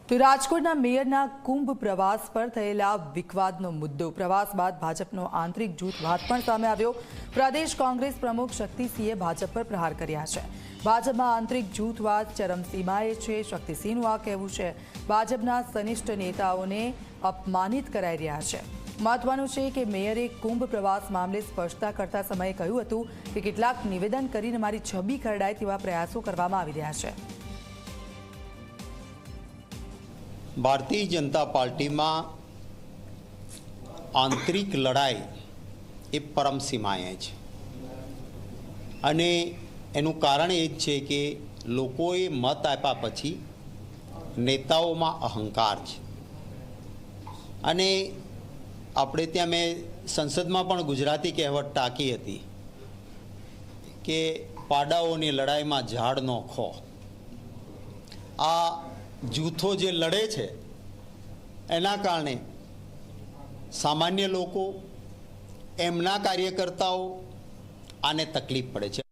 તો રાજકોટના મેયરના કુંભ પ્રવાસ પર થયેલા વિવાદનો મુદ્દો પ્રવાસ બાદ ભાજપનો આંતરિક જૂથવાદ પણ સામે આવ્યો। પ્રદેશ કોંગ્રેસ પ્રમુખ શક્તિસિંહે ભાજપ પર પ્રહાર કર્યા છે। ભાજપમાં આંતરિક જૂથવાદ ચરમસીમાએ છે। શક્તિસિંહનું આ કહેવું છે ભાજપના સનિષ્ઠ નેતાઓને અપમાનિત કરાઈ રહ્યા છે। મહત્વનું છે કે મેયરે કુંભ પ્રવાસ મામલે સ્પષ્ટતા કરતા સમયે કહ્યું હતું કે કેટલાક નિવેદન કરીને મારી છબી ખરડાય તેવા પ્રયાસો કરવામાં આવી રહ્યા છે। भारतीय जनता पार्टी में आंतरिक लड़ाई ए परम सीमाए है अने एनु कारण ए छे के लोकोए मत आप्या पछी नेताओं में अहंकार छे अने आपणे त्यां मैं संसद में पण गुजराती कहेवत टाकी हती के पाडाओनी लड़ाई में झाड़ नो खो। आ जूथों जे लड़े छे एना कारणे सामान्य लोको एमना कार्यकर्ताओं आने तकलीफ पड़े छे।